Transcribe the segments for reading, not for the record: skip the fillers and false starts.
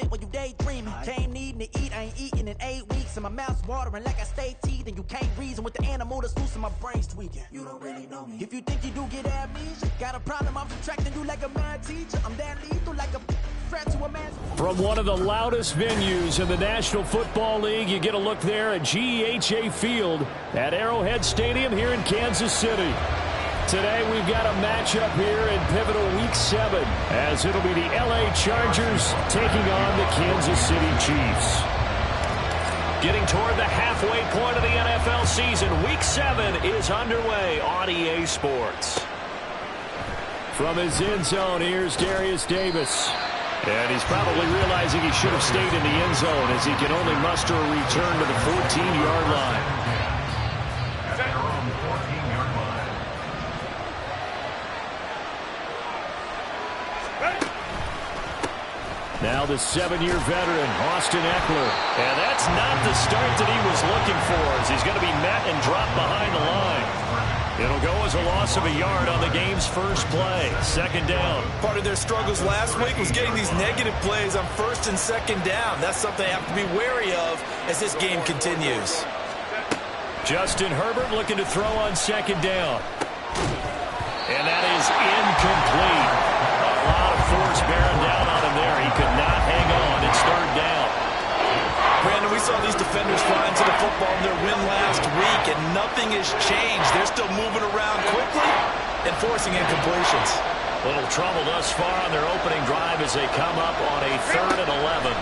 moment when you daydreaming. Came needing to eat, I ain't eating in 8 weeks. And my mouth's watering like I stay teething. You can't reason with the animal that's loose and my brain's tweaking. You don't really know me. If you think you do get amnesia, got a problem, I'm subtracting you like a mad teacher. I'm that lethal like a threat to a man's... From one of the loudest venues in the National Football League, you get a look there at GEHA Field at Arrowhead Stadium here in Kansas City. Today we've got a matchup here in pivotal Week 7 as it'll be the LA Chargers taking on the Kansas City Chiefs. Getting toward the halfway point of the NFL season, Week 7 is underway on EA Sports. From his end zone, here's Darius Davis. And he's probably realizing he should have stayed in the end zone as he can only muster a return to the 14-yard line. Now the 7-year veteran, Austin Ekeler. And that's not the start that he was looking for as he's going to be met and dropped behind the line. It'll go as a loss of a yard on the game's first play. Second down. Part of their struggles last week was getting these negative plays on first and second down. That's something they have to be wary of as this game continues. Justin Herbert looking to throw on second down. And that is incomplete. A lot of force bearing down on him there. He could not hang on. It's third down. Brandon, we saw these defenders flying to the football in their win last week, and nothing has changed. They're still moving around quickly and forcing incompletions. Little trouble thus far on their opening drive as they come up on a 3rd and 11.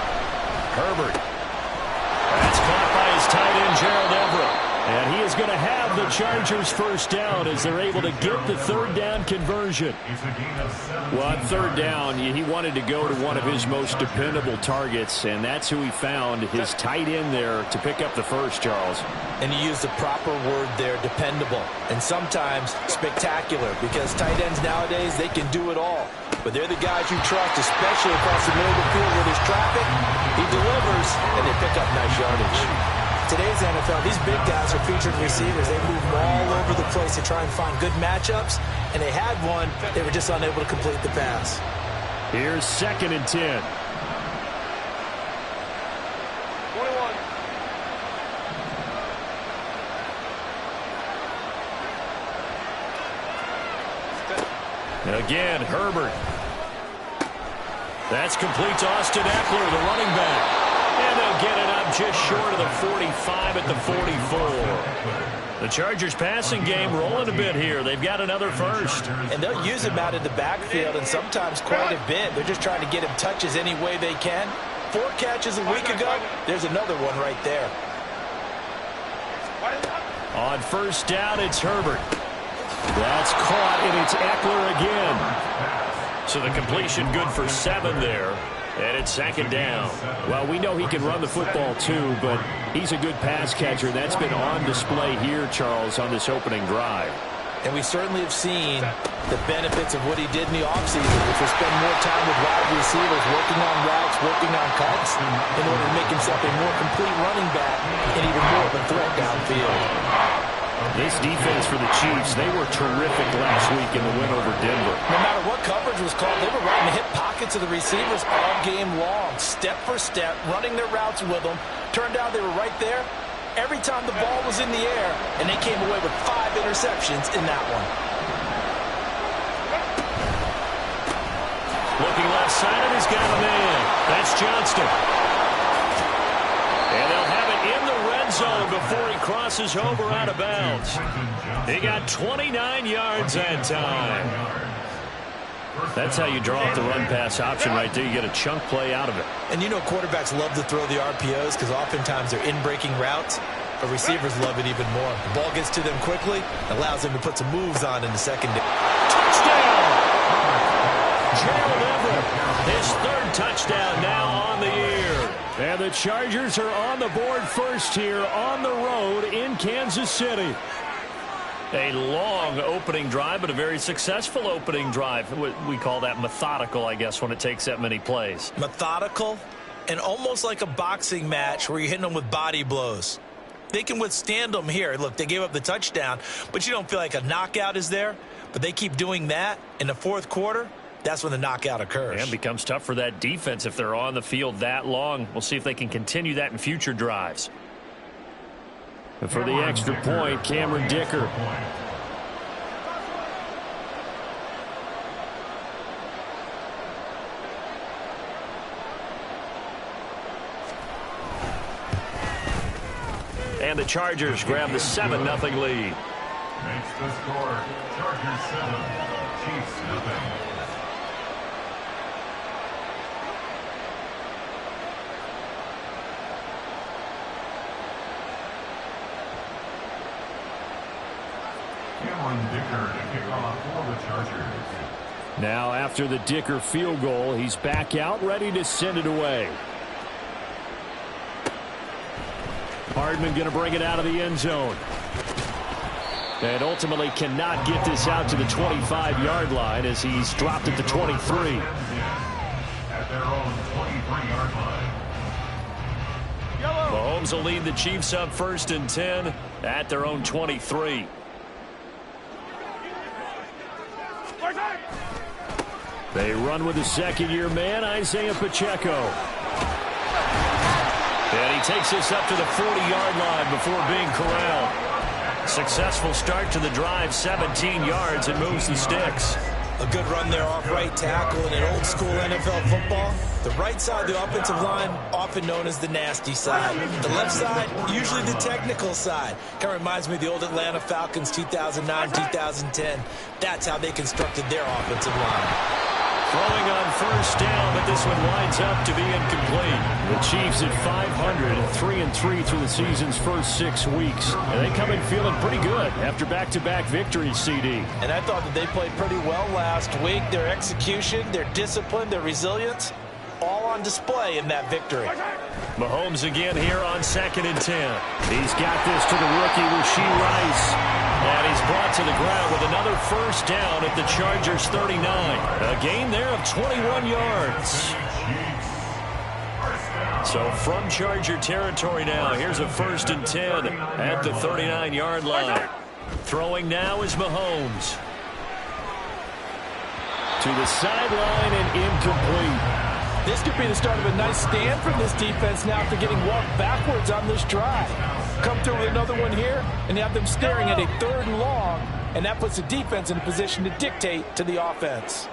Herbert. That's caught by his tight end, Gerald Everett. And he is going to have the Chargers first down as they're able to get the third down conversion. Well, on third down, he wanted to go to one of his most dependable targets, and that's who he found, his tight end there, to pick up the first, Charles. And you use the proper word there, dependable, and sometimes spectacular, because tight ends nowadays, they can do it all. But they're the guys you trust, especially across the middle of the field where there's traffic. He delivers, and they pick up nice yardage. Today's NFL, these big guys are featured receivers. They move all over the place to try and find good matchups, and they had one. They were just unable to complete the pass. Here's 2nd and 10. 21. Again, Herbert. That's complete to Austin Ekeler, the running back. And they'll get it up just short of the 45 at the 44. The Chargers passing game rolling a bit here. They've got another first. And they'll use him out in the backfield and sometimes quite a bit. They're just trying to get him touches any way they can. 4 catches a week ago. There's another one right there. On first down, it's Herbert. That's caught, and it's Ekeler again. So the completion good for 7 there. And it's 2nd down. Well, we know he can run the football too, but he's a good pass catcher. That's been on display here, Charles, on this opening drive. And we certainly have seen the benefits of what he did in the offseason, which was spend more time with wide receivers, working on routes, working on cuts, in order to make himself a more complete running back and even more of a threat downfield. This defense for the Chiefs, they were terrific last week in the win over Denver. No matter what coverage was called, they were right in the hip pockets of the receivers all game long, step for step, running their routes with them. Turned out they were right there every time the ball was in the air, and they came away with 5 interceptions in that one. Looking left side, and he's got a man. That's Johnston. And they'll have it in the red zone before he crosses over out of bounds. He got 29 yards that time. That's how you draw up the run-pass option right there. You get a chunk play out of it. And you know quarterbacks love to throw the RPOs because oftentimes they're in-breaking routes, but receivers love it even more. The ball gets to them quickly, allows them to put some moves on in the secondary. Touchdown! Gerald Everett, his 3rd touchdown now on the year. And the Chargers are on the board first here on the road in Kansas City. A long opening drive, but a very successful opening drive. We call that methodical, I guess, when it takes that many plays. Methodical and almost like a boxing match where you're hitting them with body blows. They can withstand them here. Look, they gave up the touchdown, but you don't feel like a knockout is there. But they keep doing that in the 4th quarter. that's when the knockout occurs. And becomes tough for that defense if they're on the field that long. We'll see if they can continue that in future drives. And for the extra point, Cameron Dicker. And the Chargers grab the 7-0 lead. Makes the score Chargers 7, Chiefs 0. Cameron Dicker to kick off for the Chargers. Now after the Dicker field goal, he's back out ready to send it away. Hardman going to bring it out of the end zone. And ultimately cannot get this out to the 25-yard line as he's dropped at the 23. At their own 23-yard line. Mahomes will lead the Chiefs up 1st and 10 at their own 23. They run with the second-year man, Isaiah Pacheco. And he takes this up to the 40-yard line before being corralled. Successful start to the drive, 17 yards, and moves the sticks. A good run there off right tackle in an old-school NFL football. The right side of the offensive line, often known as the nasty side. The left side, usually the technical side. Kind of reminds me of the old Atlanta Falcons 2009, 2010. That's how they constructed their offensive line. Throwing on 1st down, but this one winds up to be incomplete. The Chiefs at 500 and 3-3 through the season's first 6 weeks. And they come in feeling pretty good after back-to-back victories, CD. And I thought that they played pretty well last week. Their execution, their discipline, their resilience, all on display in that victory. Mahomes again here on 2nd and 10. He's got this to the rookie, Rashee Rice. And he's brought to the ground with another 1st down at the Chargers 39. A gain there of 21 yards. So from Charger territory now, here's a 1st and 10 at the 39-yard line. Throwing now is Mahomes. To the sideline and incomplete. This could be the start of a nice stand from this defense now after getting walked backwards on this drive. Come through with another one here, and have them staring at a 3rd and long, and that puts the defense in a position to dictate to the offense.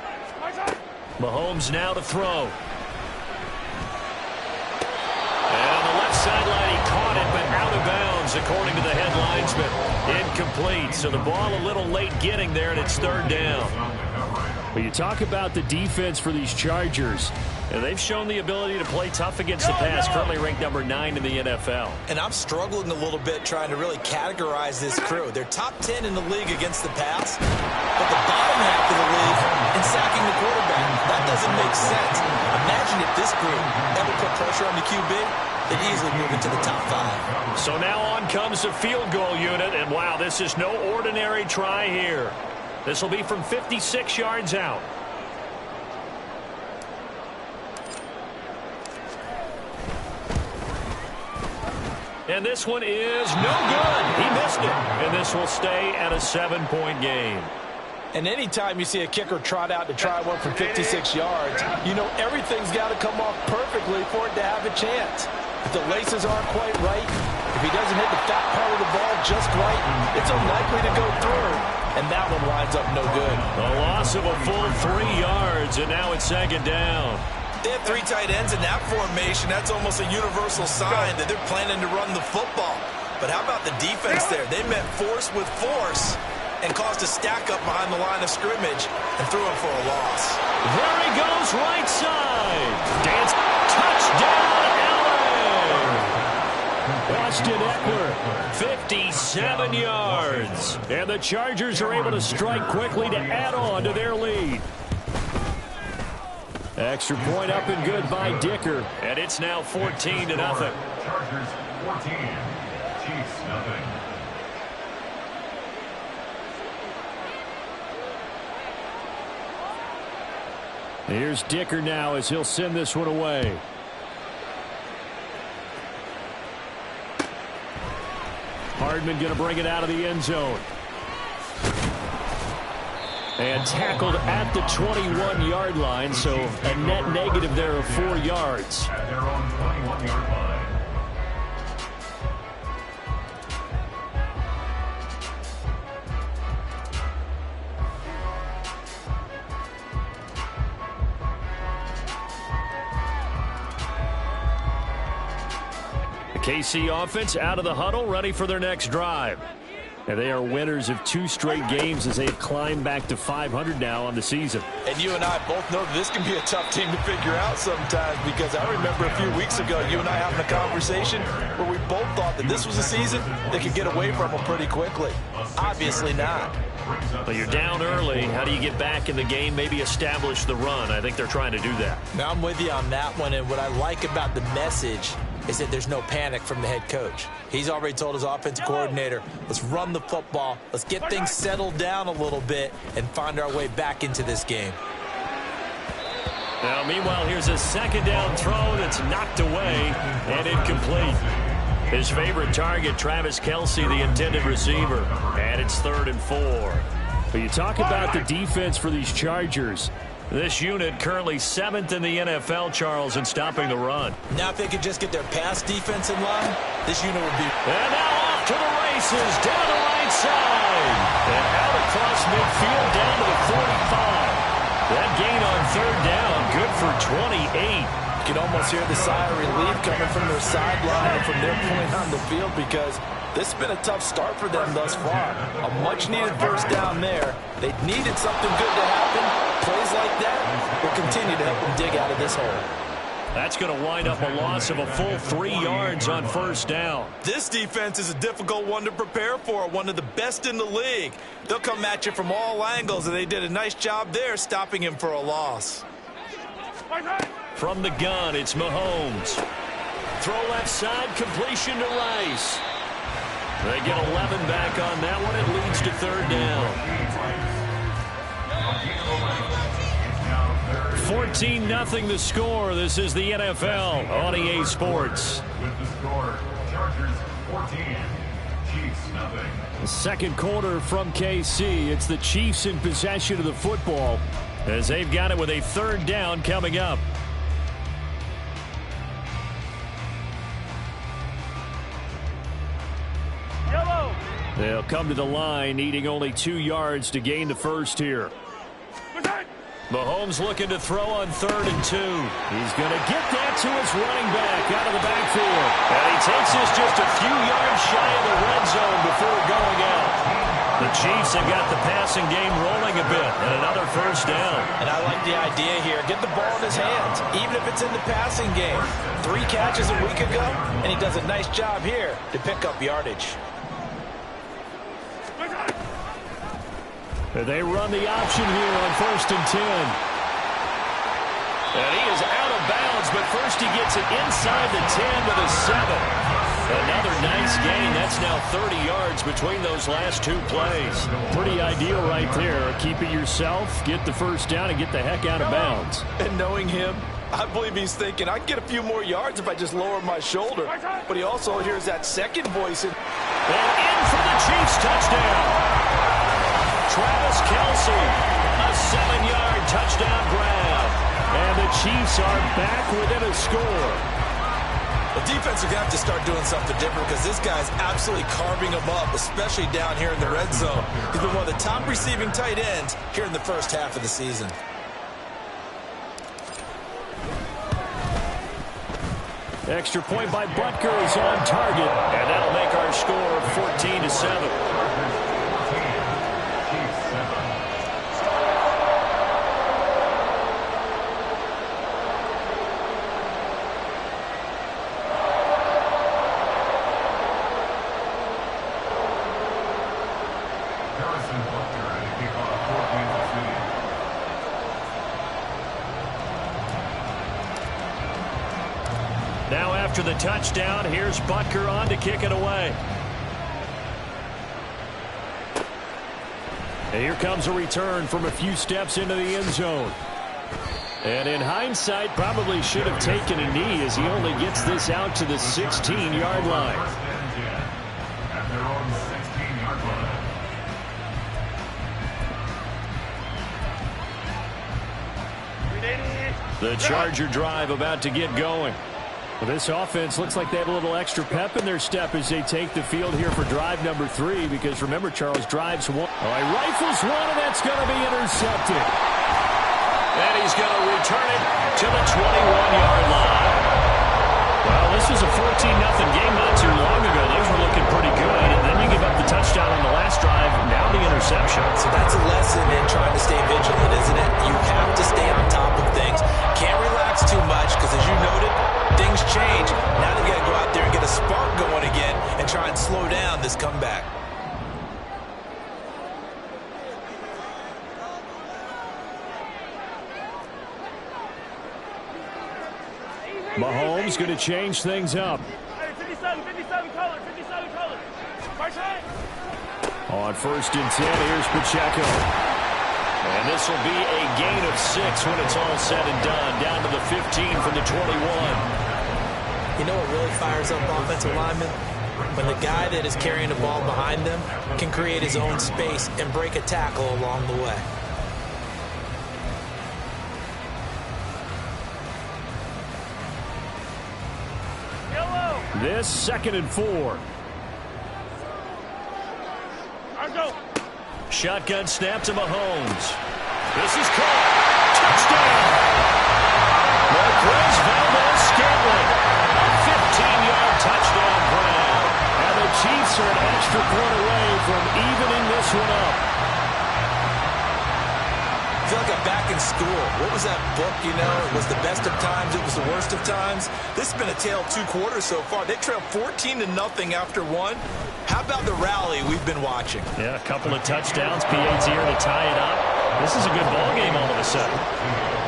Mahomes now to throw. And on the left sideline, he caught it, but out of bounds, according to the head linesman. Incomplete, so the ball a little late getting there, and it's 3rd down. Well, you talk about the defense for these Chargers. And they've shown the ability to play tough against the pass, currently ranked number 9 in the NFL. And I'm struggling a little bit trying to really categorize this crew. They're top 10 in the league against the pass, but the bottom half of the league in sacking the quarterback. That doesn't make sense. Imagine if this group ever put pressure on the QB, they'd easily move into the top 5. So now on comes the field goal unit, and wow, this is no ordinary try here. This will be from 56 yards out. And this one is no good. He missed it. And this will stay at a 7-point game. And anytime you see a kicker trot out to try one from 56 yards, you know everything's got to come off perfectly for it to have a chance. If the laces aren't quite right, if he doesn't hit the fat part of the ball just right, it's unlikely to go through. And that one winds up no good. A loss of a full 3 yards, and now it's 2nd down. They have 3 tight ends in that formation. That's almost a universal sign that they're planning to run the football. But how about the defense there? They met force with force and caused a stack up behind the line of scrimmage and threw him for a loss. There he goes, right side. Dance, touchdown, Allen. Austin Eckler, 57 yards. And the Chargers are able to strike quickly to add on to their lead. Extra point up and good by Dicker. And it's now 14-0. Chargers 14, Chiefs 0. Here's Dicker now as he'll send this one away. Hardman going to bring it out of the end zone. And tackled at the 21-yard line, so a net negative there of 4 yards. At their own 21-yard line. The KC offense out of the huddle, ready for their next drive. And they are winners of 2 straight games as they've climbed back to 500 now on the season. And you and I both know that this can be a tough team to figure out sometimes, because I remember a few weeks ago you and I having a conversation where we both thought that this was a season that could get away from them pretty quickly. Obviously not. But you're down early. How do you get back in the game, maybe establish the run? I think they're trying to do that. Now, I'm with you on that one, and what I like about the message is that there's no panic from the head coach. He's already told his offensive coordinator, let's run the football, let's get things settled down a little bit and find our way back into this game. Now, meanwhile, here's a second down throw that's knocked away and incomplete. His favorite target, Travis Kelce, the intended receiver. And it's 3rd and 4. But you talk about the defense for these Chargers. This unit currently 7th in the NFL, Charles, in stopping the run. Now if they could just get their pass defense in line, this unit would be... And now off to the races, down the right side. And out across midfield, down to the 45. That gain on 3rd down, good for 28. You can almost hear the sigh of relief coming from their sideline and from their point on the field, because this has been a tough start for them thus far. A much-needed first down there. They needed something good to happen. Plays like that will continue to help them dig out of this hole. That's going to wind up a loss of a full 3 yards on first down. This defense is a difficult one to prepare for, one of the best in the league. They'll come at you from all angles, and they did a nice job there stopping him for a loss. From the gun, it's Mahomes. Throw left side, completion to Rice. They get 11 back on that one. It leads to 3rd down. 14-0 the score. This is the NFL on EA Sports. With the score, Chargers 14, Chiefs nothing. The second quarter from KC. It's the Chiefs in possession of the football as they've got it with a 3rd down coming up. They'll come to the line, needing only 2 yards to gain the first here. Mahomes looking to throw on 3rd and 2. He's going to get that to his running back out of the backfield. And he takes this just a few yards shy of the red zone before going out. The Chiefs have got the passing game rolling a bit, and another first down. And I like the idea here. Get the ball in his hands, even if it's in the passing game. 3 catches a week ago, and he does a nice job here to pick up yardage. They run the option here on 1st and 10. And he is out of bounds, but first he gets it inside the 10 to the 7. Another nice gain. That's now 30 yards between those last 2 plays. Pretty ideal right there. Keep it yourself, get the first down, and get the heck out of bounds. And knowing him, I believe he's thinking, I can get a few more yards if I just lower my shoulder. But he also hears that second voice. And in for the Chiefs touchdown. Travis Kelce, a 7-yard touchdown grab. And the Chiefs are back within a score. The defense are going to have to start doing something different, because this guy's absolutely carving them up, especially down here in the red zone. He's been one of the top receiving tight ends here in the first half of the season. Extra point by Butker is on target, and that'll make our score 14-7. Now after the touchdown, here's Butker on to kick it away. And here comes a return from a few steps into the end zone. And in hindsight, probably should have taken a knee as he only gets this out to the 16-yard line. At their own 16-yard line. The Charger drive about to get going. Well, this offense looks like they have a little extra pep in their step as they take the field here for drive number 3, because remember, Charles, drives one. Oh, he rifles one, and that's going to be intercepted. And he's going to return it to the 21-yard line. Well, this was a 14-0 game not too long ago. Those were looking pretty good, and then you give up the touchdown on the last drive, now the interception. So that's a lesson in trying to stay vigilant, isn't it? You have to stay on top of things. Can't relax too much, because as you noted, things change. Now they've got to go out there and get a spark going again and try and slow down this comeback. Mahomes going to change things up. 57 color. March right. On 1st and 10, here's Pacheco. And this will be a gain of 6 when it's all said and done. Down to the 15 from the 21. You know what really fires up offensive linemen? When the guy that is carrying the ball behind them can create his own space and break a tackle along the way. This 2nd and 4. Shotgun snap to Mahomes. This is caught. Touchdown. Marquez Valdes-Scantling. A 15-yard touchdown grab. And the Chiefs are an extra point away from evening this one up. I feel like I'm back in school. What was that book, you know? It was the best of times, it was the worst of times. This has been a tale of 2 quarters so far. They trailed 14-0 after 1. How about the rally we've been watching? Yeah, a couple of touchdowns. PAT here to tie it up. This is a good ball game all of a sudden.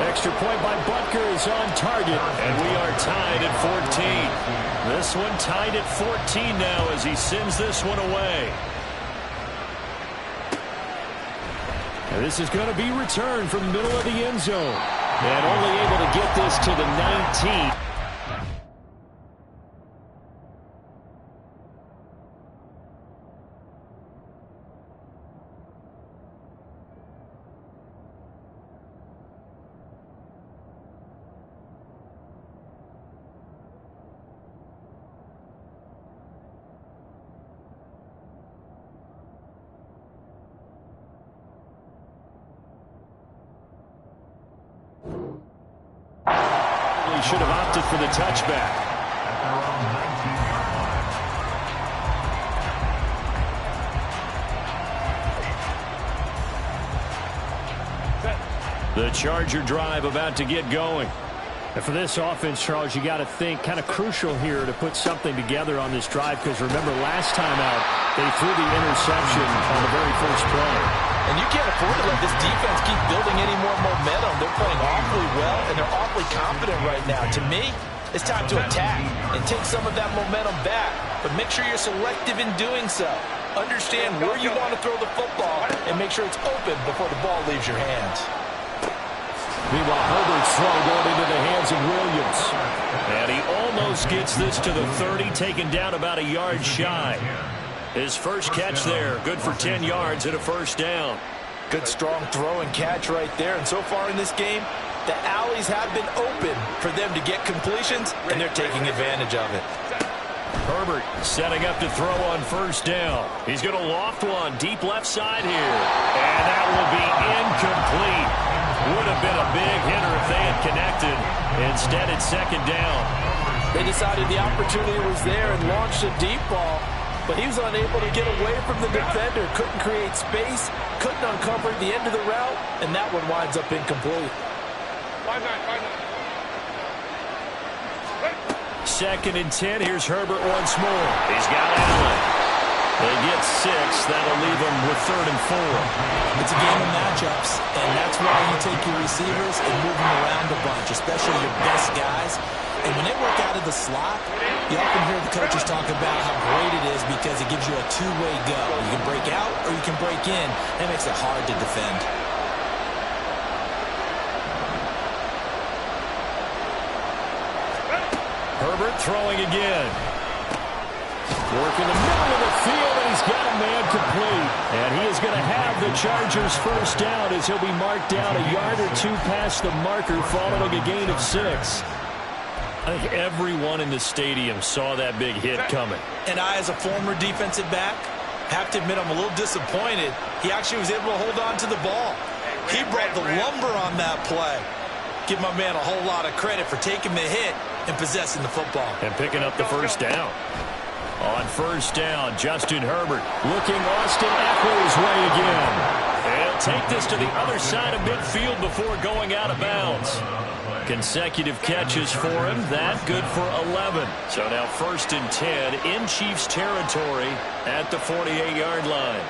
Extra point by Butker is on target, and we are tied at 14. This one tied at 14 now as he sends this one away. And this is going to be returned from the middle of the end zone. And only able to get this to the 19. Should have opted for the touchback. The Charger drive about to get going. And for this offense, Charles, you got to think kind of crucial here to put something together on this drive, because remember last time out they threw the interception on the very first play. And you can't afford to let this defense keep building any more momentum. They're playing awfully well, and they're awfully confident right now. To me, it's time to attack and take some of that momentum back. But make sure you're selective in doing so. Understand where you want to throw the football and make sure it's open before the ball leaves your hands. Meanwhile, Herbert's throw going into the hands of Williams. And he almost gets this to the 30, taken down about a yard shy. His first catch there, good for 10 yards and a first down. Good strong throw and catch right there. And so far in this game, the alleys have been open for them to get completions, and they're taking advantage of it. Herbert setting up to throw on first down. He's going to loft one deep left side here. And that will be incomplete. Would have been a big hitter if they had connected. Instead, it's second down. They decided the opportunity was there and launched a deep ball, but he was unable to get away from the defender. Couldn't create space, couldn't uncover the end of the route, and that one winds up incomplete. 5-9. 2nd and 10. Here's Herbert once more. He's got Allen. They get 6. That'll leave them with 3rd and 4. It's a game of matchups, and that's why you take your receivers and move them around a bunch, especially your best guys. And when they work out of the slot, you often hear the coaches talk about how great it is because it gives you a two-way go. You can break out or you can break in. That makes it hard to defend. Herbert throwing again. Work in the middle of the field, and he's got a man complete. And he is going to have the Chargers first down as he'll be marked down a yard or two past the marker following a gain of 6. I think everyone in the stadium saw that big hit coming. And I, as a former defensive back, have to admit I'm a little disappointed. He actually was able to hold on to the ball. He brought the lumber on that play. Give my man a whole lot of credit for taking the hit and possessing the football. And picking up the first down. On first down, Justin Herbert looking Austin Eckler's way again. And he'll take this to the other side of midfield before going out of bounds. Consecutive catches for him. That good for 11. So now 1st and 10 in Chiefs territory at the 48-yard line.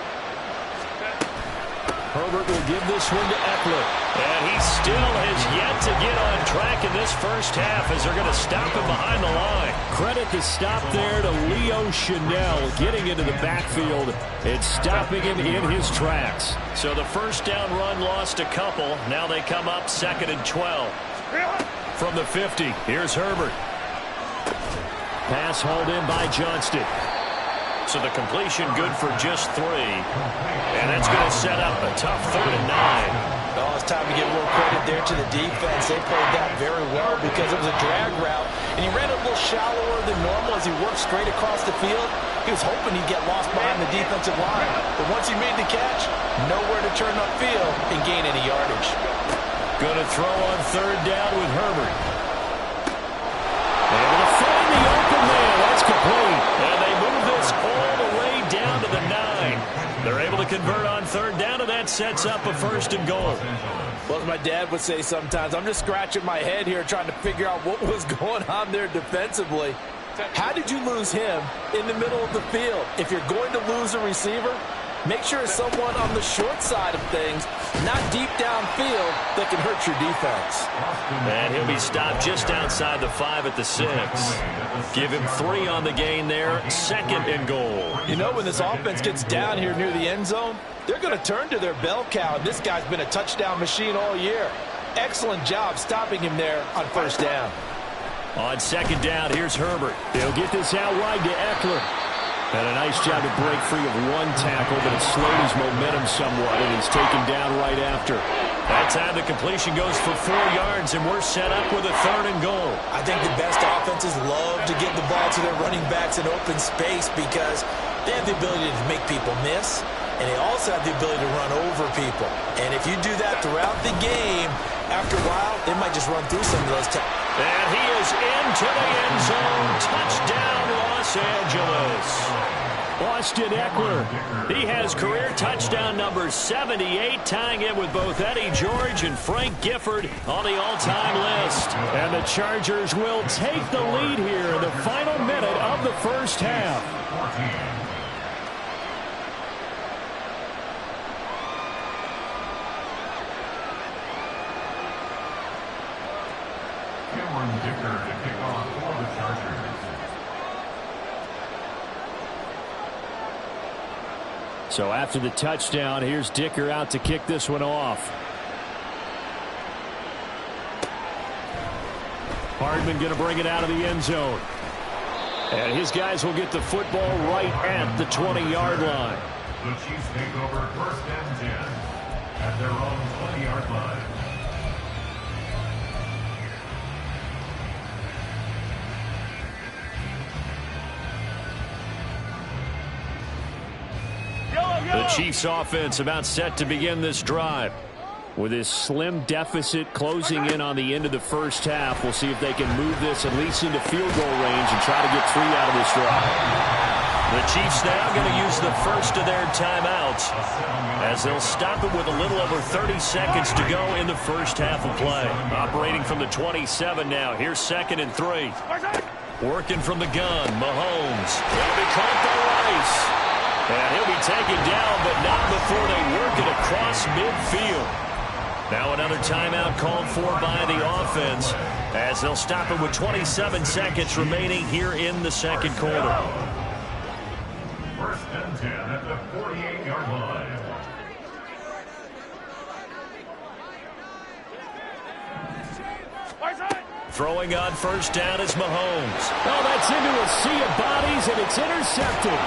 Herbert will give this one to Eckler. And he still has yet to get on track in this first half as they're going to stop him behind the line. Credit the stop there to Leo Chanel getting into the backfield and stopping him in his tracks. So the first down run lost a couple. Now they come up 2nd and 12. From the 50, here's Herbert. Pass hauled in by Johnston. So the completion good for just 3. And that's going to set up a tough 3rd and 9. Oh, it's time to give a little credit there to the defense. They played that very well because it was a drag route. And he ran a little shallower than normal as he worked straight across the field. He was hoping he'd get lost behind the defensive line. But once he made the catch, nowhere to turn upfield and gain any yardage. Going to throw on 3rd down with Herbert. Able to find the open man. That's complete. And they move this all the way down to the 9. They're able to convert on 3rd down, and that sets up a 1st and goal. Well, as my dad would say sometimes, I'm just scratching my head here trying to figure out what was going on there defensively. How did you lose him in the middle of the field? If you're going to lose a receiver, make sure it's someone on the short side of things, not deep downfield, that can hurt your defense. And he'll be stopped just outside the 5 at the 6. Give him 3 on the gain there, 2nd and goal. You know, when this offense gets down here near the end zone, they're going to turn to their bell cow. This guy's been a touchdown machine all year. Excellent job stopping him there on 1st down. On 2nd down, here's Herbert. He'll get this out wide to Eckler. And a nice job to break free of 1 tackle, but it slowed his momentum somewhat, and he's taken down right after. That time the completion goes for 4 yards, and we're set up with a 3rd and goal. I think the best offenses love to get the ball to their running backs in open space because they have the ability to make people miss, and they also have the ability to run over people. And if you do that throughout the game, after a while, they might just run through some of those tackles. And he is into the end zone. Touchdown, Los Angeles. Austin Eckler. He has career touchdown number 78, tying it with both Eddie George and Frank Gifford on the all-time list. And the Chargers will take the lead here in the final minute of the first half. Cameron Dicker to kick off for the Chargers. So after the touchdown, here's Dicker out to kick this one off. Hardman going to bring it out of the end zone. And his guys will get the football right at the 20-yard line. The Chiefs take over 1st and 10 at their own 20-yard line. The Chiefs offense about set to begin this drive. With this slim deficit closing in on the end of the first half, we'll see if they can move this at least into field goal range and try to get 3 out of this drive. The Chiefs now going to use the first of their timeouts as they'll stop it with a little over 30 seconds to go in the first half of play. Operating from the 27 now. Here's 2nd and 3. Working from the gun, Mahomes. It'll be caught by Rice. And he'll be taken down, but not before they work it across midfield. Now another timeout called for by the offense as they'll stop it with 27 seconds remaining here in the second quarter. 1st and 10 at the 48-yard line. Throwing on first down is Mahomes. Oh, that's into a sea of bodies, and it's intercepted.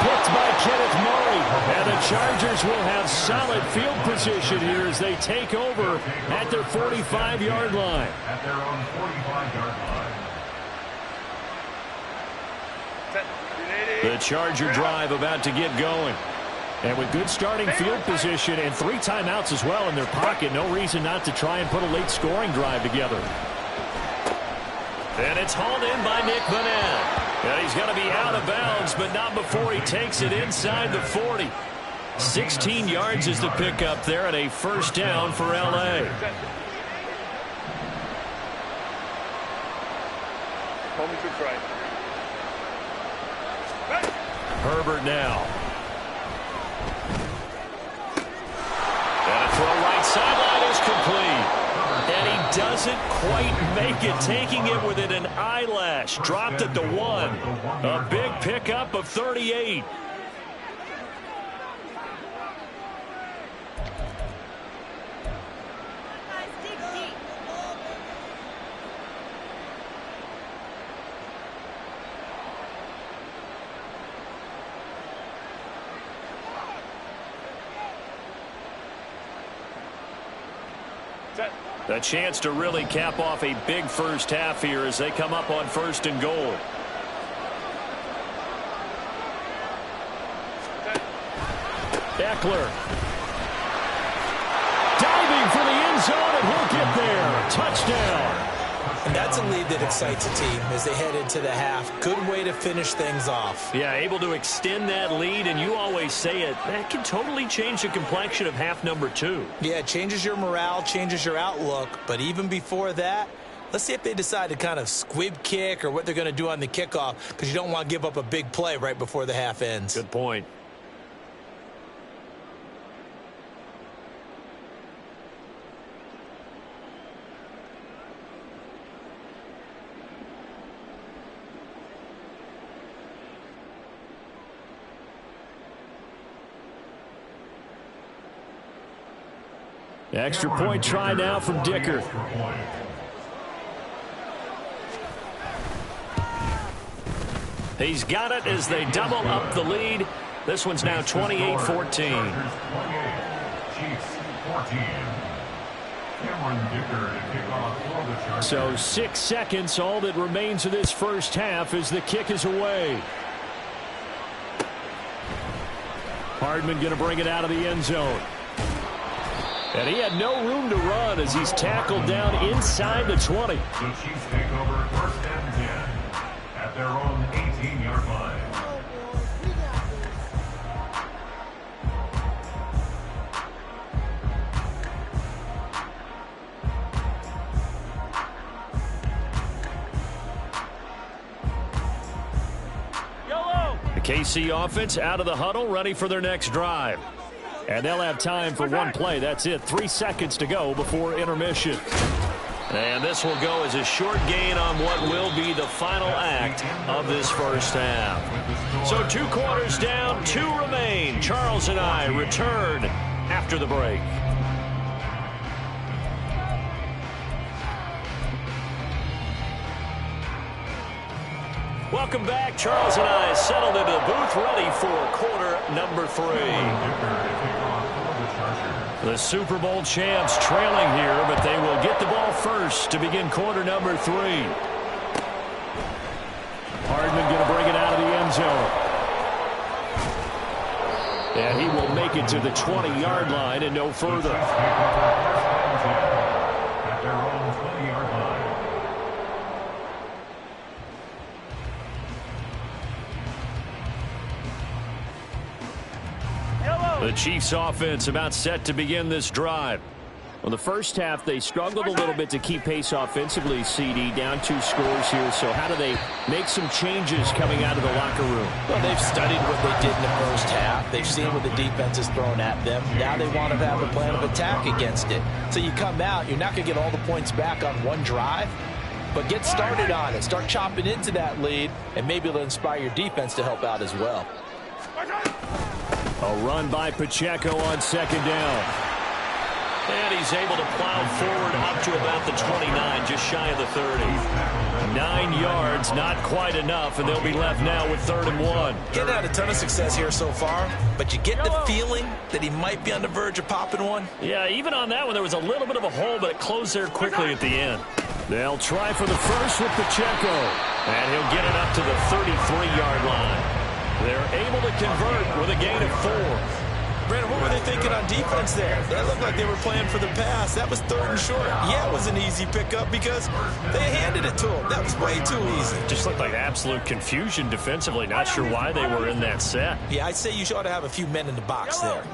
picked by Kenneth Murray. And the Chargers will have solid field position here as they take over at their 45-yard line. At their own 45-yard line. The Charger drive about to get going. And with good starting field position and 3 timeouts as well in their pocket, no reason not to try and put a late scoring drive together. And it's hauled in by Nick Vannett. And he's going to be out of bounds, but not before he takes it inside the 40. 16 yards is the pickup there and a first down for L.A. Herbert now. And a throw right sideline is complete. And he doesn't quite make it, taking it within an eyelash. Dropped at the 1. A big pickup of 38. A chance to really cap off a big first half here as they come up on 1st and goal. Eckler. Diving for the end zone, and he'll get there. Touchdown. And that's a lead that excites a team as they head into the half. Good way to finish things off. Yeah, able to extend that lead, and you always say it, that can totally change the complexion of half number 2. Yeah, it changes your morale, changes your outlook. But even before that, let's see if they decide to kind of squib kick or what they're going to do on the kickoff, because you don't want to give up a big play right before the half ends. Good point. Extra point try now from Dicker. He's got it as they double up the lead. This one's now 28-14. So 6 seconds, all that remains of this first half as the kick is away. Hardman going to bring it out of the end zone. And he had no room to run as he's tackled down inside the 20. The Chiefs take over 1st and 10 at their own 18-yard line. The KC offense out of the huddle, ready for their next drive. And they'll have time for one play. That's it. 3 seconds to go before intermission. And this will go as a short gain on what will be the final act of this first half. So 2 quarters down, 2 remain. Charles and I return after the break. Welcome back. Charles and I settled into the booth, ready for quarter number 3. The Super Bowl champs trailing here, but they will get the ball first to begin quarter number 3. Hardman going to bring it out of the end zone. And he will make it to the 20-yard line and no further. At their own 20-yard line. The Chiefs offense about set to begin this drive. Well, the first half, they struggled a little bit to keep pace offensively, CD, down 2 scores here. So how do they make some changes coming out of the locker room? Well, they've studied what they did in the first half. They've seen what the defense has thrown at them. Now they want to have a plan of attack against it. So you come out, you're not going to get all the points back on one drive, but get started on it. Start chopping into that lead, and maybe it'll inspire your defense to help out as well. A run by Pacheco on 2nd down. And he's able to plow forward up to about the 29, just shy of the 30. 9 yards, not quite enough, and they'll be left now with 3rd and 1. Getting had a ton of success here so far, but you get the feeling that he might be on the verge of popping one. Yeah, even on that one, there was a little bit of a hole, but it closed there quickly at the end. They'll try for the first with Pacheco, and he'll get it up to the 33-yard line. They're able to convert with a gain of 4. Brandon, what were they thinking on defense there? That looked like they were playing for the pass. That was 3rd and short. Yeah, it was an easy pickup because they handed it to him. That was way too easy. Just looked like absolute confusion defensively. Not sure why they were in that set. Yeah, I'd say you ought to have a few men in the box there.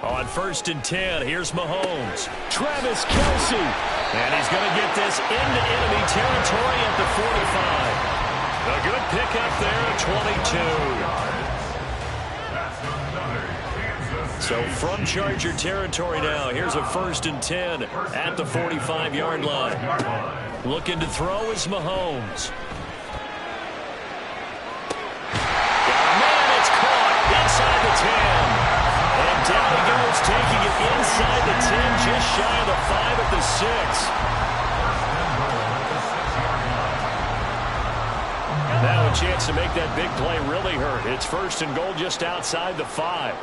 On 1st and 10, here's Mahomes. Travis Kelce. And he's going to get this into enemy territory at the 45. A good pickup there at 22. So from Charger territory now, here's a 1st and 10 at the 45-yard line. Looking to throw is Mahomes. Man, it's caught inside the 10. And down he goes, taking it inside the 10, just shy of the 5 at the 6. Now a chance to make that big play really hurt. It's 1st and goal just outside the 5.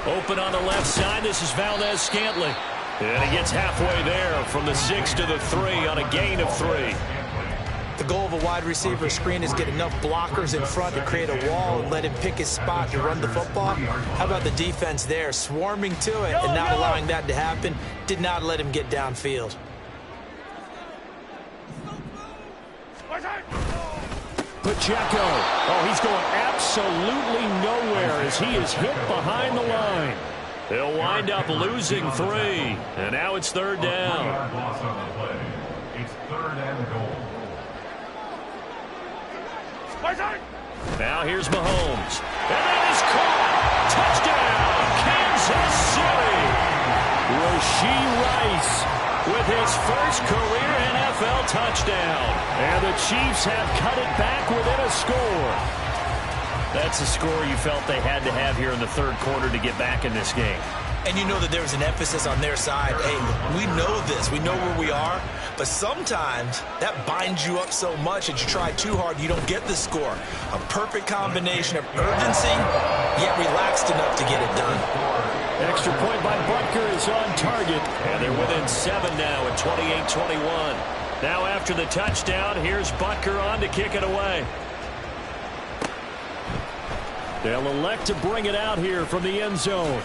Open on the left side. This is Valdez-Scantling. And he gets halfway there from the 6 to the 3 on a gain of 3. The goal of a wide receiver screen is get enough blockers in front to create a wall and let him pick his spot to run the football. How about the defense there, swarming to it and not allowing that to happen? Did not let him get downfield. Pacheco. Oh, he's going absolutely nowhere as he is hit behind the line. They'll wind up losing 3. And now it's 3rd down. It's 3rd and goal. Now here's Mahomes. And that is caught. Touchdown, Kansas City. Rashee Rice with his first career NFL touchdown. And the Chiefs have cut it back within a score. That's a score you felt they had to have here in the 3rd quarter to get back in this game. And you know that there was an emphasis on their side. Hey, we know this. We know where we are. But sometimes that binds you up so much that you try too hard, you don't get the score. A perfect combination of urgency, yet relaxed enough to get it done. Extra point by Butker is on target. And they're within 7 now at 28-21. Now after the touchdown, here's Butker on to kick it away. They'll elect to bring it out here from the end zone.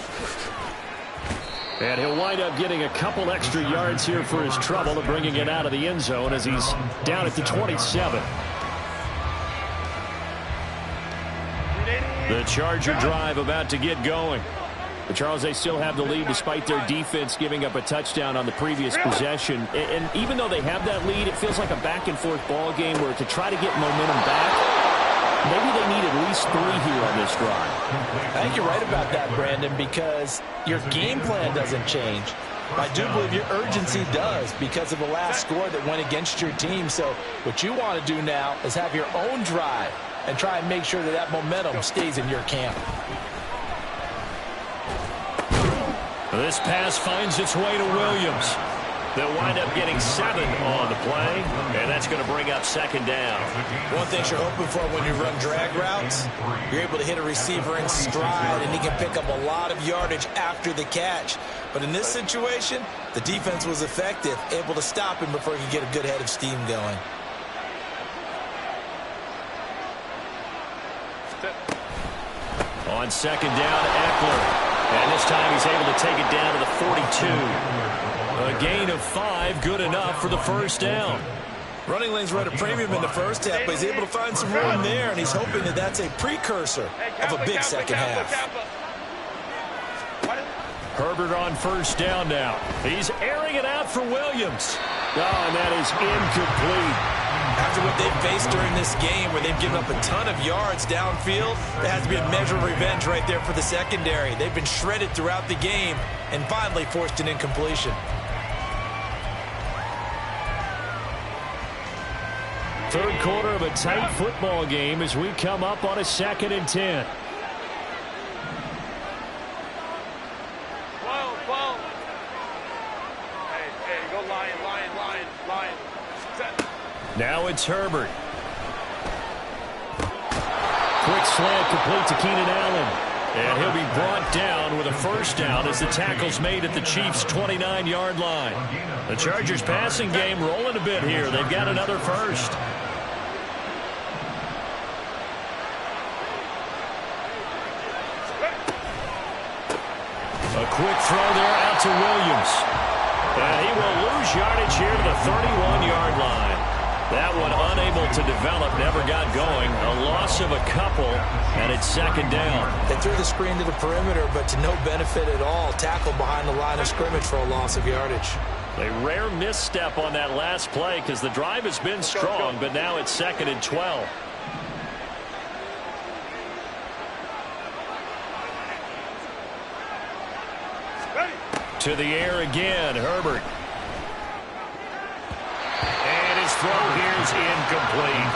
And he'll wind up getting a couple extra yards here for his trouble of bringing it out of the end zone as he's down at the 27. The Charger drive about to get going. But Charles, they still have the lead despite their defense giving up a touchdown on the previous possession. And even though they have that lead, it feels like a back-and-forth ball game where to try to get momentum back, maybe they need at least 3 here on this drive. I think you're right about that, Brandon, because your game plan doesn't change. I do believe your urgency does because of the last score that went against your team. So what you want to do now is have your own drive and try and make sure that that momentum stays in your camp. This pass finds its way to Williams. They'll wind up getting 7 on the play, and that's going to bring up 2nd down. One thing you're hoping for when you run drag routes, you're able to hit a receiver in stride, and he can pick up a lot of yardage after the catch. But in this situation, the defense was effective, able to stop him before he could get a good head of steam going. On 2nd down, Eckler. And this time he's able to take it down to the 42. A gain of 5, good enough for the 1st down. Running lanes were at a premium in the first half, but he's able to find some room there, and he's hoping that that's a precursor of a big second half. Herbert on 1st down now. He's airing it out for Williams. Oh, and that is incomplete. After what they've faced during this game where they've given up a ton of yards downfield, there has to be a measure of revenge right there for the secondary. They've been shredded throughout the game and finally forced an incompletion. Third quarter of a tight football game as we come up on a 2nd and 10. 12. Hey, go Lion. Set. Now it's Herbert. Quick slant complete to Keenan Allen. And he'll be brought down with a first down as the tackle's made at the Chiefs' 29-yard line. The Chargers' passing game rolling a bit here. They've got another first. A quick throw there out to Williams. And he will lose yardage here to the 31-yard line. That one unable to develop, never got going. A loss of a couple, and it's 2nd down. They threw the screen to the perimeter, but to no benefit at all. Tackled behind the line of scrimmage for a loss of yardage. A rare misstep on that last play because the drive has been strong, but now it's 2nd and 12. To the air again, Herbert. And his throw here is incomplete.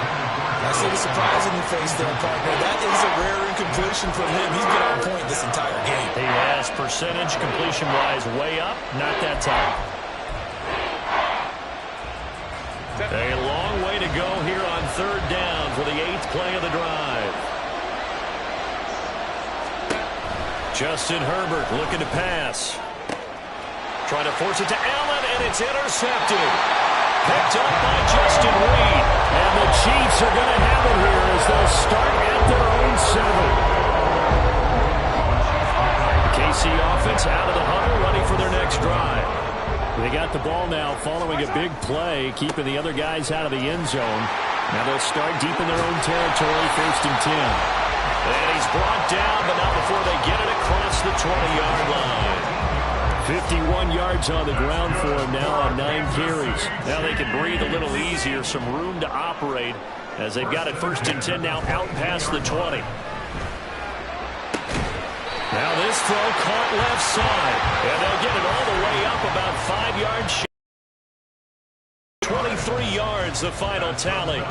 I see the surprising face there, partner. That is a rare incompletion from him. He's been on point this entire game. He has percentage completion-wise way up, not that time. A long way to go here on 3rd down for the 8th play of the drive. Justin Herbert looking to pass. Trying to force it to Allen, and it's intercepted. Picked up by Justin Reed. And the Chiefs are going to have it here as they'll start at their own 7. The KC offense out of the huddle, ready for their next drive. They got the ball now following a big play, keeping the other guys out of the end zone. Now they'll start deep in their own territory, 1st and 10. And he's brought down, but not before they get it across the 20-yard line. 51 yards on the ground for him now on 9 carries. Now they can breathe a little easier, some room to operate as they've got it 1st and 10 now out past the 20. Now this throw caught left side, and they'll get it all the way up about 5 yards. 23 yards, the final tally.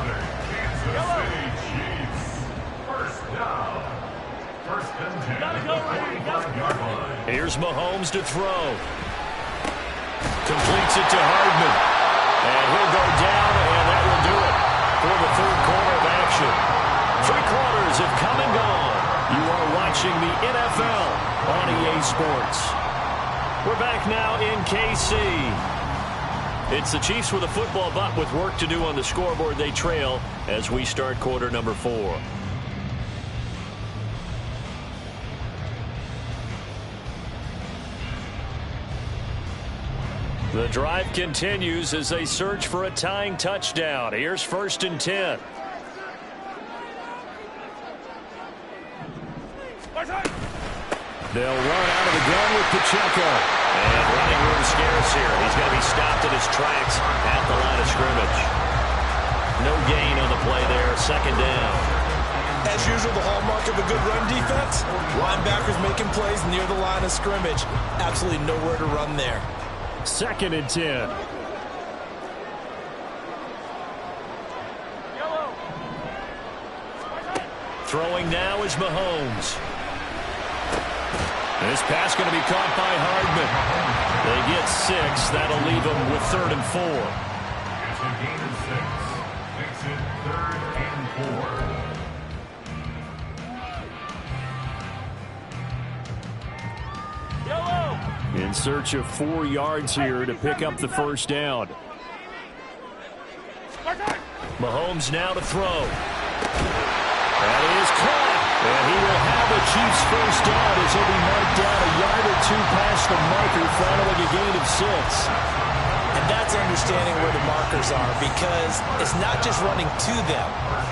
Here's Mahomes to throw. Completes it to Hardman. And he'll go down, and that will do it for the 3rd quarter of action. 3 quarters have come and gone. You are watching the NFL on EA Sports. We're back now in KC. It's the Chiefs with a football, but with work to do on the scoreboard. They trail as we start quarter number 4. The drive continues as they search for a tying touchdown. Here's 1st and 10. They'll run out of the gun with Pacheco. And running room scarce here. He's going to be stopped in his tracks at the line of scrimmage. No gain on the play there. 2nd down. As usual, the hallmark of a good run defense, linebackers making plays near the line of scrimmage. Absolutely nowhere to run there. 2nd and 10. Throwing now is Mahomes. This pass going to be caught by Hardman. They get 6. That'll leave them with 3rd and 4. It's a gain of 6. Makes it 3rd and 4. In search of 4 yards here to pick up the first down. Mahomes now to throw. That is caught. And he will have the Chiefs first down as he'll be marked down a yard or 2 past the marker, following a gain of 6. And that's understanding where the markers are, because it's not just running to them.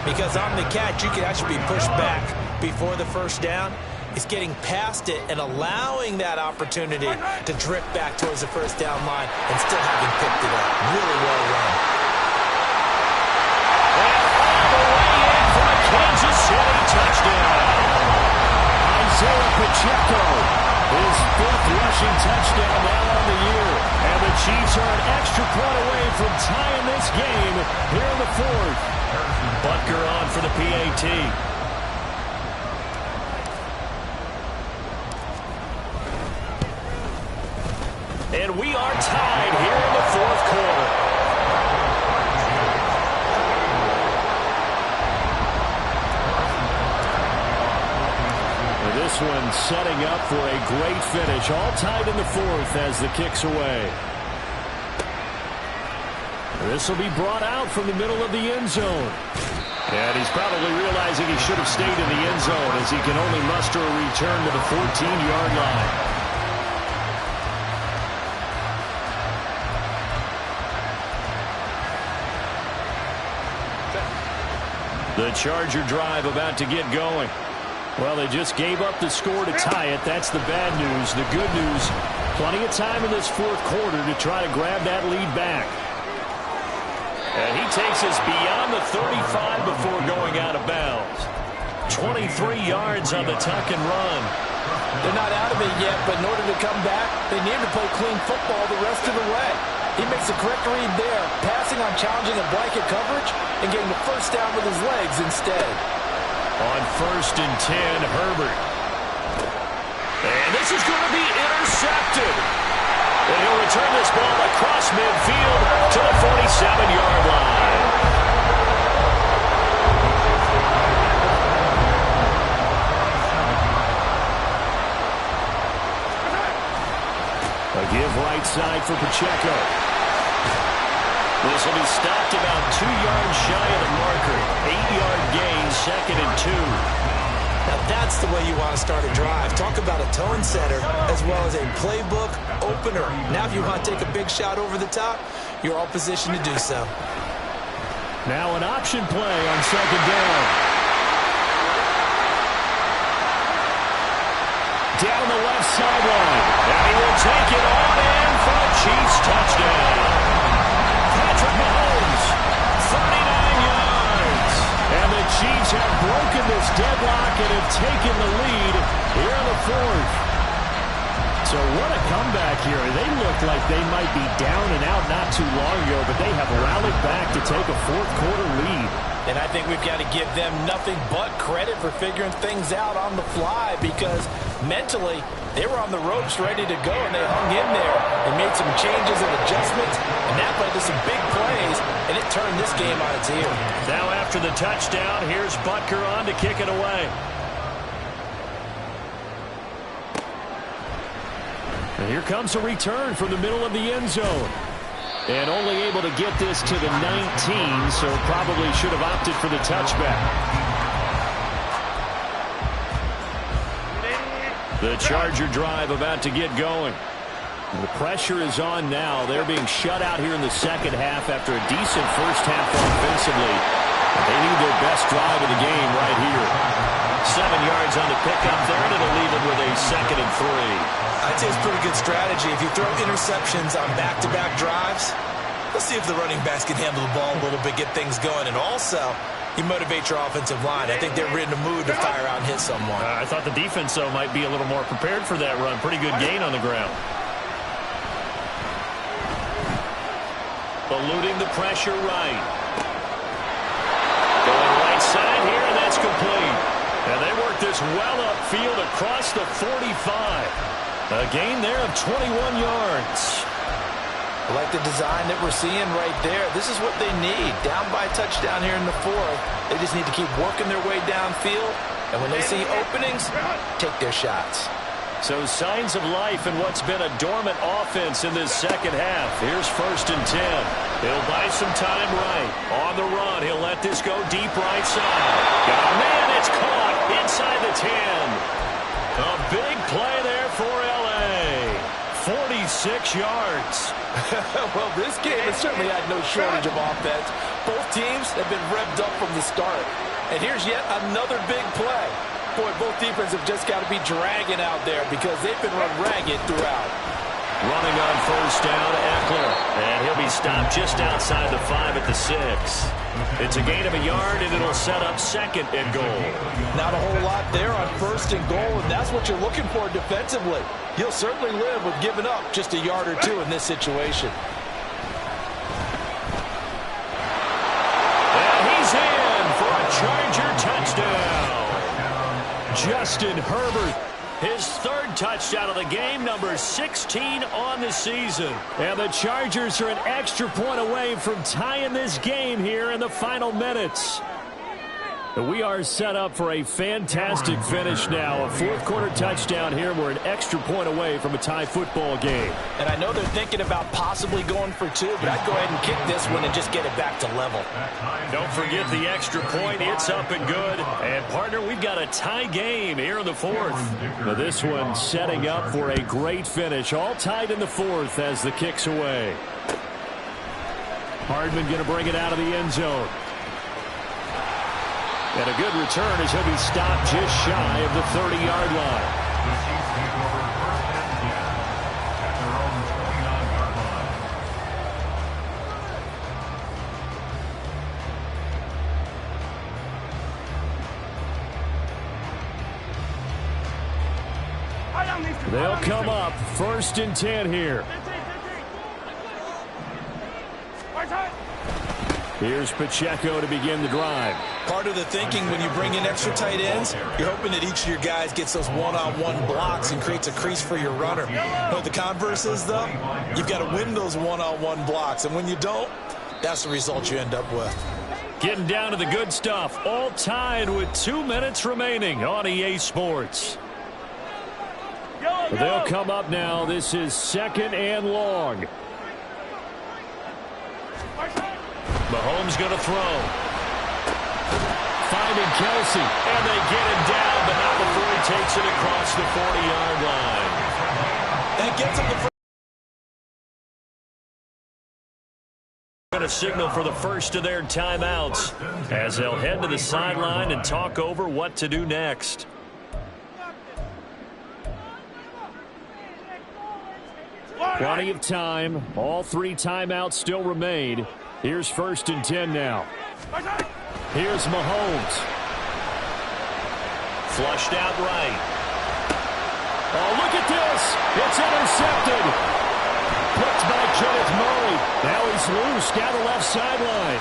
Because on the catch, you can actually be pushed back before the first down. It's getting past it and allowing that opportunity to drift back towards the first down line and still having picked it up. Really well run. Kansas City touchdown. Isaiah Pacheco, his 5th rushing touchdown now on the year. And the Chiefs are an extra point away from tying this game here in the fourth. Butker on for the PAT. And we are tied here in the fourth quarter. This one setting up for a great finish. All tied in the fourth as the kick's away. This will be brought out from the middle of the end zone. And he's probably realizing he should have stayed in the end zone as he can only muster a return to the 14-yard line. The Charger drive about to get going. Well, they just gave up the score to tie it. That's the bad news. The good news, plenty of time in this fourth quarter to try to grab that lead back. And he takes us beyond the 35 before going out of bounds. 23 yards on the tuck and run. They're not out of it yet, but in order to come back, they need to play clean football the rest of the way. He makes the correct read there, passing on challenging a blanket coverage and getting the first down with his legs instead. On 1st and 10, Herbert. And this is going to be intercepted. And he'll return this ball across midfield to the 47-yard line. A give right side for Pacheco. This will be stopped about 2 yards shy of the marker. 8-yard gain, 2nd and 2. Now that's the way you want to start a drive. Talk about a tone setter as well as a playbook opener. Now if you want to take a big shot over the top, you're all positioned to do so. Now an option play on 2nd down. Down the left sideline. And he will take it on in for a Chiefs touchdown. Patrick Mahomes, 39 yards. And the Chiefs have broken this deadlock and have taken the lead here in the fourth. So what a comeback here. They look like they might be down and out not too long ago, but they have rallied back to take a fourth quarter lead. And I think we've got to give them nothing but credit for figuring things out on the fly, because mentally they were on the ropes ready to go, and they hung in there. They made some changes and adjustments, and that led to some big plays, and it turned this game on its ear. Now after the touchdown, here's Butker on to kick it away. And here comes a return from the middle of the end zone. And only able to get this to the 19, so probably should have opted for the touchback. The Charger drive about to get going. The pressure is on now. They're being shut out here in the second half after a decent first half offensively. They need their best drive of the game right here. 7 yards on the pickup there, and it'll leave it with a 2nd and 3. I'd say it's pretty good strategy. If you throw interceptions on back-to-back drives, let's see if the running backs can handle the ball a little bit, get things going, and also you motivate your offensive line. I think they're in the mood to fire out and hit someone. I thought the defense, though, might be a little more prepared for that run. Pretty good gain on the ground. Eluding the pressure right. Going right side here, and that's complete. And they work this well upfield across the 45. A gain there of 21 yards. I like the design that we're seeing right there. This is what they need. Down by a touchdown here in the fourth. They just need to keep working their way downfield. And when they see openings, take their shots. So signs of life in what's been a dormant offense in this second half. Here's 1st and 10. He'll buy some time right. On the run, he'll let this go deep right side. Got a man, it's caught inside the 10. A big play there for L.A. 46 yards. Well, this game has certainly had no shortage of offense. Both teams have been revved up from the start. And here's yet another big play. Boy, both defenses have just got to be dragging out there because they've been run ragged throughout. Running on 1st down, Eckler. And he'll be stopped just outside the 5 at the 6. It's a gain of a yard, and it'll set up 2nd and goal. Not a whole lot up there on 1st and goal, and that's what you're looking for defensively. You'll certainly live with giving up just a yard or two in this situation. And he's in for a Charger touchdown. Justin Herbert, his 3rd touchdown of the game, number 16 on the season. And the Chargers are an extra point away from tying this game here in the final minutes. We are set up for a fantastic finish now. A 4th quarter touchdown here. We're an extra point away from a tie football game. And I know they're thinking about possibly going for 2, but I'd go ahead and kick this one and just get it back to level. Don't forget the extra point. It's up and good. And, partner, we've got a tie game here in the 4th. Now, this one setting up for a great finish. All tied in the 4th as the kick's away. Hardman going to bring it out of the end zone. And a good return as he'll be stopped just shy of the 30-yard line. The Chiefs take over 1st and 10 at their own 29-yard line. They'll come up 1st and 10 here. Here's Pacheco to begin the drive. Part of the thinking when you bring in extra tight ends, you're hoping that each of your guys gets those one-on-one blocks and creates a crease for your runner. You know what the converse is, though? You've got to win those one-on-one blocks, and when you don't, that's the result you end up with. Getting down to the good stuff. All tied with 2 minutes remaining on EA Sports. They'll come up now. This is 2nd and long. Mahomes going to throw. Finding Kelsey. And they get him down, but not before he takes it across the 40-yard line. That gets him the first. Going to signal for the first of their timeouts as they'll head to the sideline and talk over what to do next. Plenty of time. All 3 timeouts still remain. Here's 1st and 10 now. Here's Mahomes. Flushed out right. Oh, look at this. It's intercepted. Picked by Kenneth Murray. Now he's loose down the left sideline.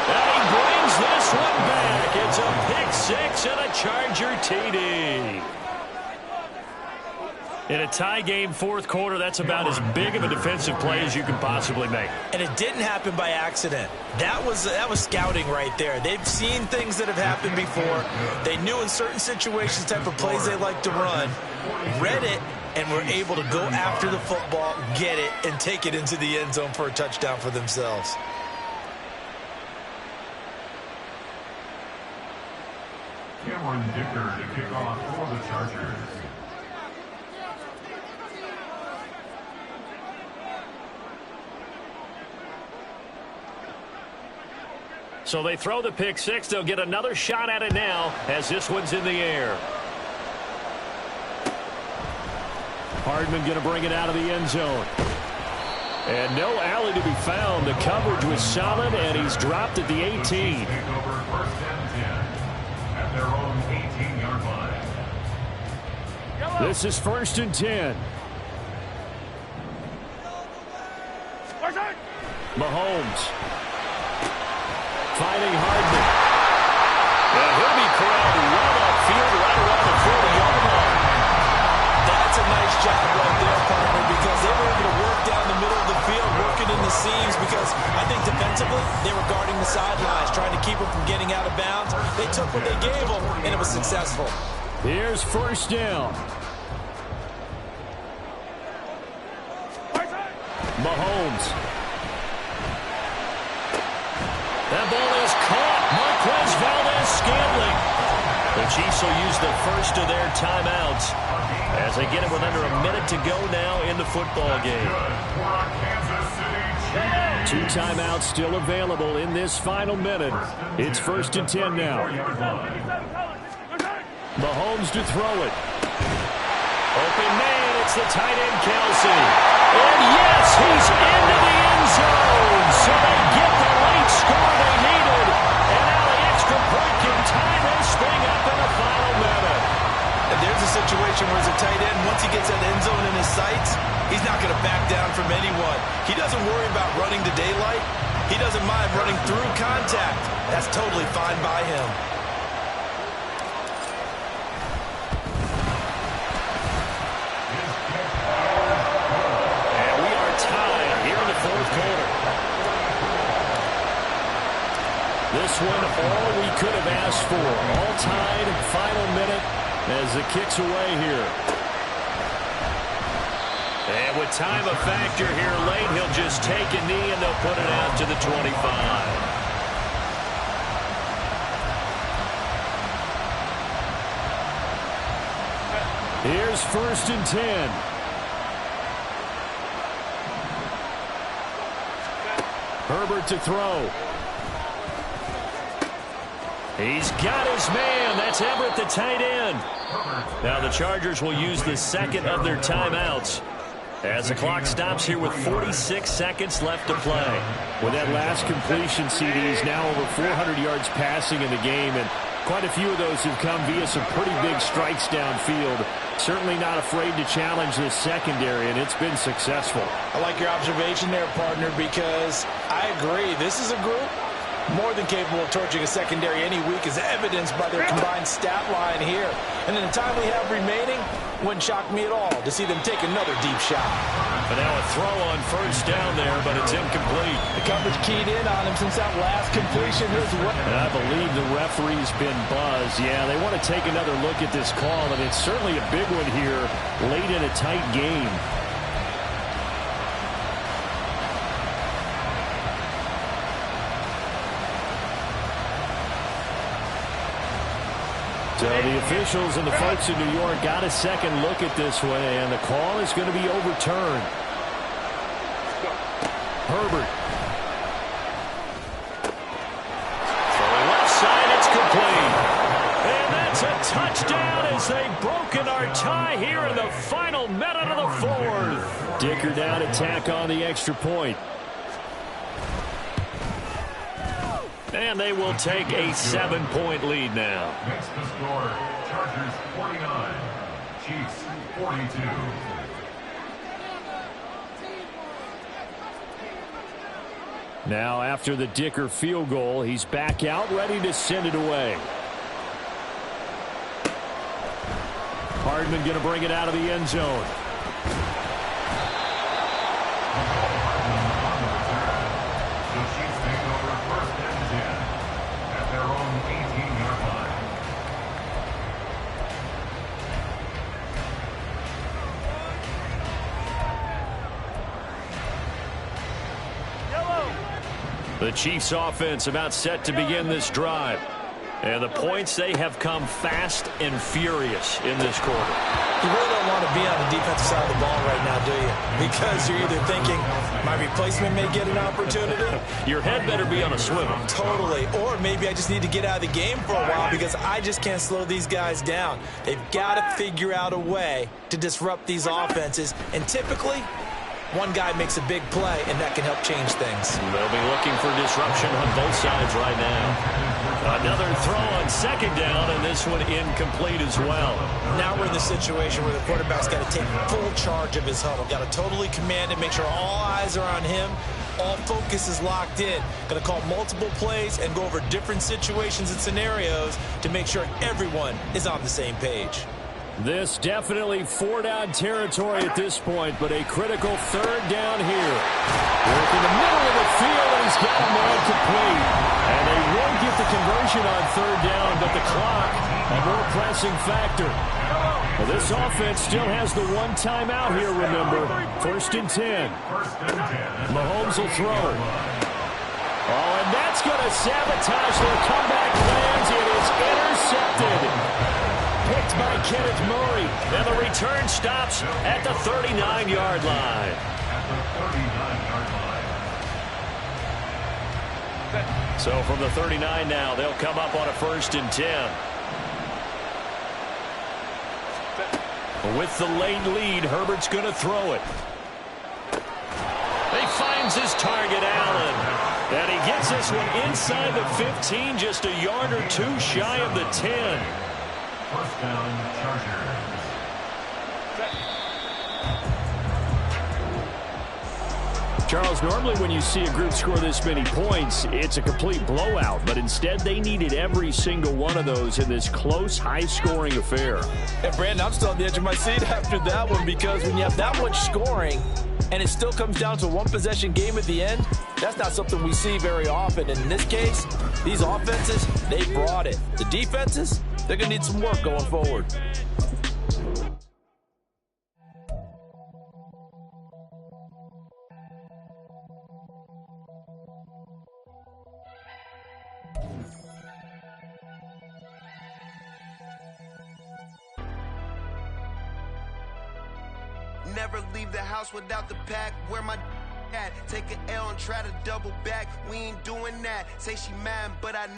And he brings this one back. It's a pick 6 and a Charger TD. In a tie game 4th quarter, that's about as big of a defensive play as you can possibly make. And it didn't happen by accident. That was scouting right there. They've seen things that have happened before. They knew in certain situations the type of plays they like to run, read it, and were able to go after the football, get it, and take it into the end zone for a touchdown for themselves. Cameron Dicker to kick off for the Chargers. So they throw the pick 6. They'll get another shot at it now as this one's in the air. Hardman going to bring it out of the end zone. And no alley to be found. The coverage was solid, and he's dropped at the 18. Take over 1st and 10 at their own 18-yard line. This is 1st and 10. Mahomes. Finding Hardman. And he'll be corralled well upfield right around the 40-yard line. That's a nice job right there, partner, because they were able to work down the middle of the field, working in the seams, because I think defensively they were guarding the sidelines, trying to keep them from getting out of bounds. They took what they gave them, and it was successful. Here's 1st down. Mahomes. That ball is caught. Marquez Valdes-Scantling. The Chiefs will use the first of their timeouts as they get it with under a minute to go now in the football game. 2 timeouts still available in this final minute. It's 1st and 10 now. Mahomes to throw it. Open man, it's the tight end Kelsey. And yes, he's into the end zone. So they get the late score they needed. And now the extra point can tie this thing up in the final minute. situation where as a tight end, once he gets that end zone in his sights, he's not going to back down from anyone. He doesn't worry about running to daylight. He doesn't mind running through contact. That's totally fine by him. And we are tied here in the fourth quarter. This one, all we could have asked for. All tied, final minute as the kick's away here. And with time a factor here late, he'll just take a knee and they'll put it out to the 25. Here's 1st and 10. Herbert to throw. He's got his man. That's Everett, the tight end. Now the Chargers will use the second of their timeouts as the clock stops here with 46 seconds left to play. With that last completion, CD is now over 400 yards passing in the game, and quite a few of those have come via some pretty big strikes downfield. Certainly not afraid to challenge this secondary, and it's been successful. I like your observation there, partner, because I agree. This is a group more than capable of torching a secondary any week, as evidenced by their combined stat line here. And in the time we have remaining, wouldn't shock me at all to see them take another deep shot. But now a throw on 1st down there, but it's incomplete. The coverage keyed in on him since that last completion. And I believe the referee's been buzzed. Yeah, they want to take another look at this call, and it's certainly a big one here late in a tight game. So the officials and the folks in New York got a second look at this one, and the call is going to be overturned. Herbert. Throwing left side, it's complete. And that's a touchdown as they've broken our tie here in the final minute of the fourth. Dicker down to tack on the extra point. And they will take a 7-point lead now. Next to score, Chargers 49, Chiefs 42. Now after the Dicker field goal, he's back out ready to send it away. Hardman going to bring it out of the end zone. The Chiefs offense about set to begin this drive. And the points, they have come fast and furious in this quarter. You really don't want to be on the defensive side of the ball right now, do you? Because you're either thinking, my replacement may get an opportunity. Your head better be on a swivel. Totally. Or maybe I just need to get out of the game for a while because I just can't slow these guys down. They've got to figure out a way to disrupt these offenses. And typically, one guy makes a big play, and that can help change things. They'll be looking for disruption on both sides right now. Another throw on 2nd down, and this one incomplete as well. Now we're in the situation where the quarterback's got to take full charge of his huddle. Got to totally command it, make sure all eyes are on him. All focus is locked in. Got to call multiple plays and go over different situations and scenarios to make sure everyone is on the same page. This definitely 4-down territory at this point, but a critical 3rd down here. Work in the middle of the field, and he's got a man complete. And they won't get the conversion on 3rd down, but the clock, a more pressing factor. Well, this offense still has the one timeout here, remember. 1st and 10. Mahomes will throw. Oh, and that's going to sabotage their comeback plans. It is intercepted. Picked by Kenneth Murray. And the return stops at the 39-yard line. So from the 39 now, they'll come up on a 1st and 10. With the late lead, Herbert's going to throw it. He finds his target, Allen. And he gets this one inside the 15, just a yard or two shy of the 10. 1st down, Chargers. Charles, normally when you see a group score this many points, it's a complete blowout. But instead, they needed every single one of those in this close, high-scoring affair. And Brandon, I'm still on the edge of my seat after that one, because when you have that much scoring and it still comes down to a one-possession game at the end, that's not something we see very often. And in this case, these offenses, they brought it. The defenses, they're going to need some work going forward. Never leave the house without the pack. Where my at? Take an L and try to double back. We ain't doing that. Say she mad, but I